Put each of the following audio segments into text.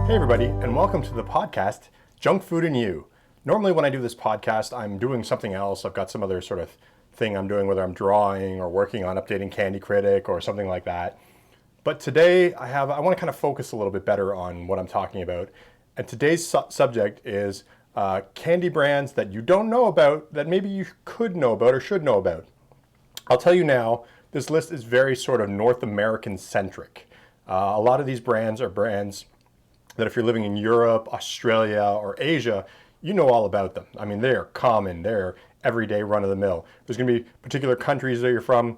Hey everybody, and welcome to the podcast, Junk Food and You. Normally when I do this podcast, I'm doing something else. I've got some other sort of thing I'm doing, whether I'm drawing or working on updating Candy Critic or something like that. But today I want to kind of focus a little bit better on what I'm talking about. And today's subject is candy brands that you don't know about that maybe you could know about or should know about. I'll tell you now, this list is very sort of North American centric. A lot of these brands are brands that if you're living in Europe, Australia, or Asia, you know all about them. I mean, they're common, they're everyday run of the mill. There's gonna be particular countries that you're from,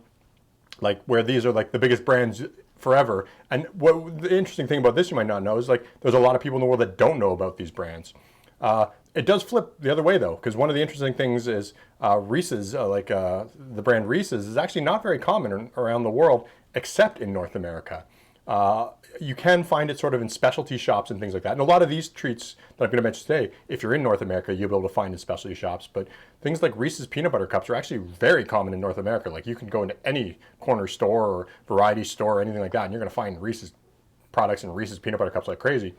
like where these are like the biggest brands forever. And what the interesting thing about this you might not know is like there's a lot of people in the world that don't know about these brands. It does flip the other way though, because one of the interesting things is Reese's, the brand Reese's is actually not very common around the world, except in North America. You can find it sort of in specialty shops and things like that. And a lot of these treats that I'm going to mention today, if you're in North America, you'll be able to find in specialty shops. But things like Reese's peanut butter cups are actually very common in North America. Like you can go into any corner store or variety store or anything like that, and you're going to find Reese's products and Reese's peanut butter cups like crazy.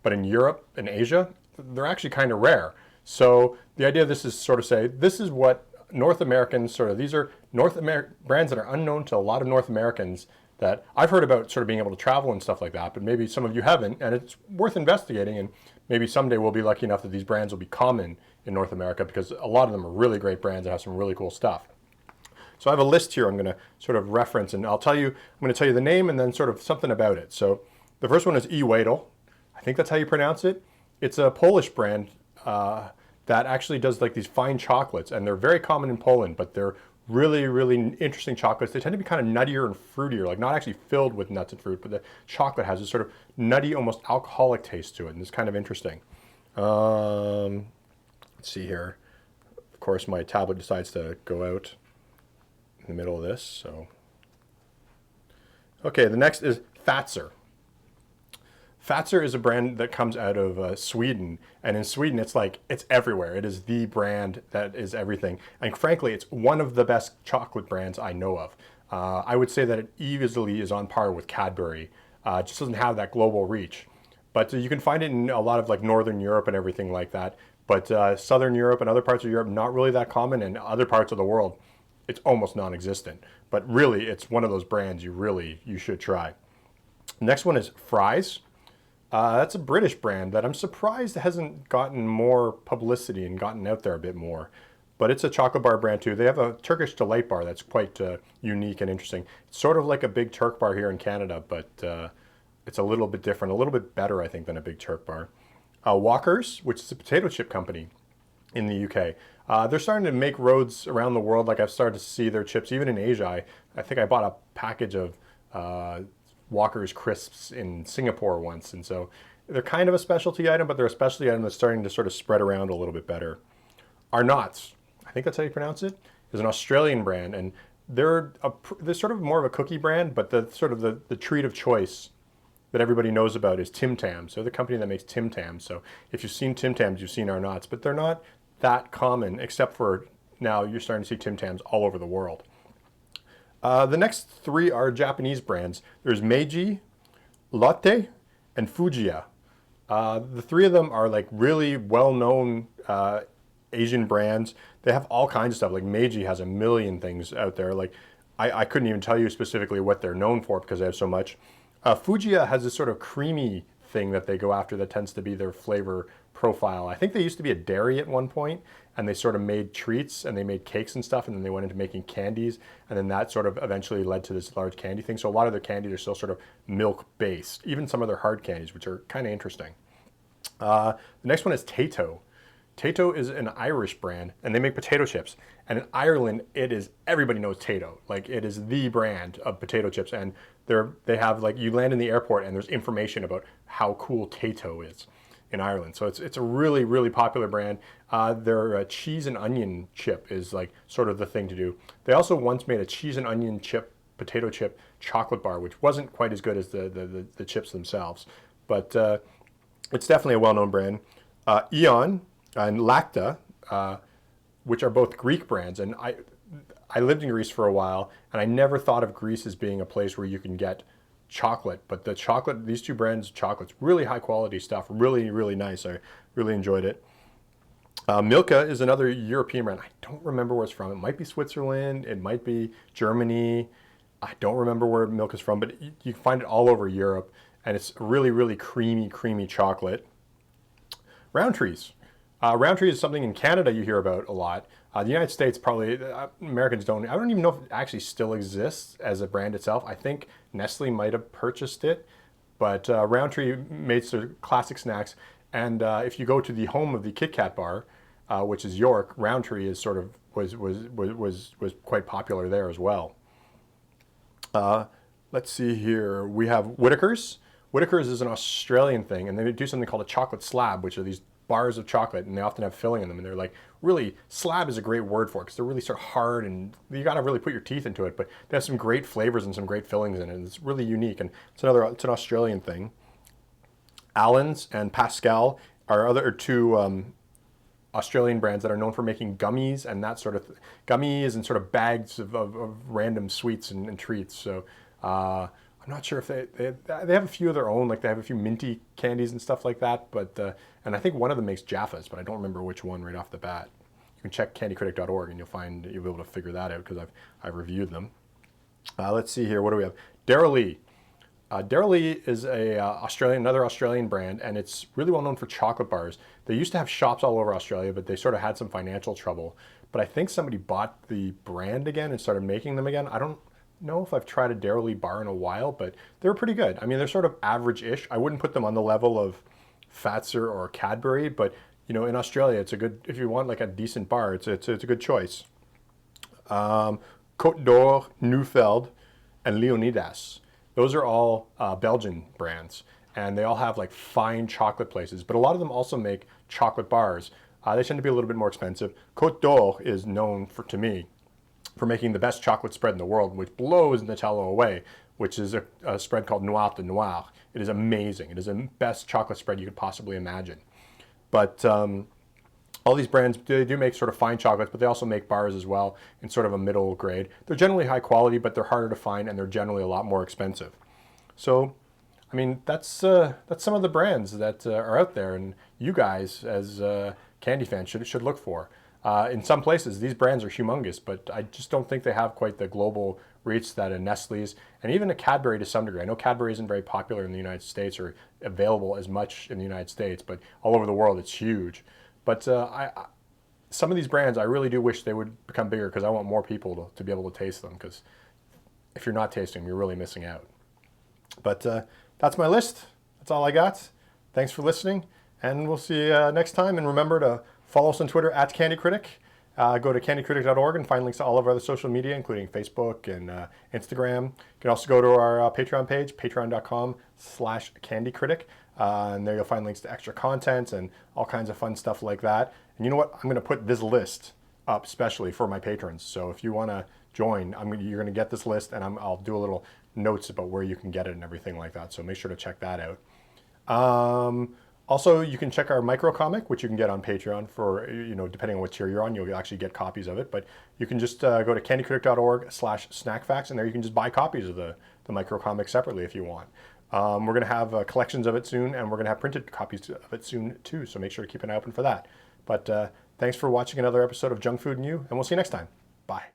But in Europe and Asia, they're actually kind of rare. So the idea of this is sort of say, this is what North Americans sort of, these are North American brands that are unknown to a lot of North Americans that I've heard about sort of being able to travel and stuff like that, but maybe some of you haven't, and it's worth investigating, and maybe someday we'll be lucky enough that these brands will be common in North America because a lot of them are really great brands that have some really cool stuff. So I have a list here I'm going to sort of reference, and I'm going to tell you the name and then sort of something about it. So the first one is Ewaddle. I think that's how you pronounce it. It's a Polish brand that actually does like these fine chocolates, and they're very common in Poland, but they're really, really interesting chocolates. They tend to be kind of nuttier and fruitier, like not actually filled with nuts and fruit, but the chocolate has this sort of nutty, almost alcoholic taste to it, and it's kind of interesting. Let's see here. Of course, my tablet decides to go out in the middle of this, so. Okay, the next is Fager. Fager is a brand that comes out of Sweden, and in Sweden it's everywhere. It is the brand that is everything, and frankly it's one of the best chocolate brands I know of. I would say that it easily is on par with Cadbury. It just doesn't have that global reach, but you can find it in a lot of like Northern Europe and everything like that, but Southern Europe and other parts of Europe not really that common, and other parts of the world it's almost non-existent. But really it's one of those brands you should try. Next one is Fries. That's a British brand that I'm surprised hasn't gotten more publicity and gotten out there a bit more. But it's a chocolate bar brand too. They have a Turkish delight bar that's quite unique and interesting. It's sort of like a Big Turk bar here in Canada, but it's a little bit different, a little bit better, I think, than a Big Turk bar. Whittakers, which is a potato chip company in the UK. They're starting to make roads around the world. Like I've started to see their chips, even in Asia. I think I bought a package of Walker's crisps in Singapore once, and so they're kind of a specialty item, but they're a specialty item that's starting to sort of spread around a little bit better. Arnott's, I think that's how you pronounce it, is an Australian brand, and they're sort of more of a cookie brand, but the sort of the treat of choice that everybody knows about is Tams. They're the company that makes Tams. So if you've seen Tams, you've seen Arnott's, but they're not that common, except for now you're starting to see Tams all over the world. The next three are Japanese brands. There's Meiji, Latte, and Fujiya. The three of them are like really well-known Asian brands. They have all kinds of stuff. Like Meiji has a million things out there. Like I couldn't even tell you specifically what they're known for because they have so much. Fujiya has this sort of creamy thing that they go after that tends to be their flavor profile. I think they used to be a dairy at one point, and they sort of made treats and they made cakes and stuff, and then they went into making candies, and then that sort of eventually led to this large candy thing. So a lot of their candies are still sort of milk based, even some of their hard candies, which are kind of interesting. The next one is Tato. Tato is an Irish brand, and they make potato chips. And in Ireland, everybody knows Tato. Like it is the brand of potato chips, and they have like you land in the airport and there's information about how cool Tato is in Ireland. So it's a really, really popular brand. Their cheese and onion chip is like sort of the thing to do. They also once made a cheese and onion potato chip chocolate bar, which wasn't quite as good as the chips themselves, but it's definitely a well-known brand. Eon and Lacta, which are both Greek brands, and I lived in Greece for a while, and I never thought of Greece as being a place where you can get chocolate, but the chocolate, these two brands of chocolates, really high quality stuff, really, really nice. I really enjoyed it. Milka is another European brand. I don't remember where it's from. It might be Switzerland. It might be Germany. I don't remember where Milka's from, but you can find it all over Europe. And it's really, really creamy, creamy chocolate. Roundtrees. Roundtree is something in Canada you hear about a lot. The United States, probably, Americans don't. I don't even know if it actually still exists as a brand itself. I think Nestle might have purchased it. But Roundtree makes their classic snacks. And if you go to the home of the Kit Kat bar, which is York, Roundtree is sort of was quite popular there as well. Let's see here. We have Whittakers. Whittakers is an Australian thing, and they do something called a chocolate slab, which are these bars of chocolate, and they often have filling in them. And they're like, really, slab is a great word for it, because they're really sort of hard, and you got to really put your teeth into it. But they have some great flavors and some great fillings in it. And it's really unique, and it's an Australian thing. Allen's and Pascal are two Australian brands that are known for making gummies and that sort of gummies and sort of bags of random sweets and treats. So I'm not sure if they have a few of their own, like they have a few minty candies and stuff like that. But and I think one of them makes Jaffas, but I don't remember which one right off the bat. You can check candycritic.org and you'll be able to figure that out because I've reviewed them. Let's see here. What do we have? Daryl Lee. Daryl Lee is another Australian brand, and it's really well known for chocolate bars. They used to have shops all over Australia, but they sort of had some financial trouble. But I think somebody bought the brand again and started making them again. I don't know if I've tried a Daryl Lee bar in a while, but they're pretty good. I mean, they're sort of average-ish. I wouldn't put them on the level of Fazer or Cadbury, but you know, in Australia, it's a good, if you want like a decent bar, it's a good choice. Côte d'Or, Neufeld, and Leonidas. Those are all Belgian brands, and they all have like fine chocolate places, but a lot of them also make chocolate bars. They tend to be a little bit more expensive. Côte d'Or is known to me, for making the best chocolate spread in the world, which blows Nutella away, which is a spread called Noir de Noir. It is amazing. It is the best chocolate spread you could possibly imagine. But all these brands, they do make sort of fine chocolates, but they also make bars as well in sort of a middle grade. They're generally high quality, but they're harder to find, and they're generally a lot more expensive. So, I mean, that's some of the brands that are out there, and you guys, as candy fans, should look for. In some places, these brands are humongous, but I just don't think they have quite the global reach that a Nestle's, and even a Cadbury to some degree. I know Cadbury isn't very popular in the United States or available as much in the United States, but all over the world, it's huge. But some of these brands, I really do wish they would become bigger because I want more people to be able to taste them, because if you're not tasting them, you're really missing out. But that's my list. That's all I got. Thanks for listening, and we'll see you next time. And remember to follow us on Twitter @CandyCritic. Go to candycritic.org and find links to all of our other social media, including Facebook and Instagram. You can also go to our Patreon page, patreon.com/candycritic. And there you'll find links to extra content and all kinds of fun stuff like that. And you know what? I'm going to put this list up specially for my patrons. So if you want to join, you're going to get this list, and I'll do a little notes about where you can get it and everything like that. So make sure to check that out. Also, you can check our micro comic, which you can get on Patreon for, depending on what tier you're on, you'll actually get copies of it. But you can just go to candycritic.org/snackfacts, and there you can just buy copies of the micro comic separately if you want. We're going to have collections of it soon, and we're going to have printed copies of it soon too. So make sure to keep an eye open for that. But thanks for watching another episode of Junk Food and You, and we'll see you next time. Bye.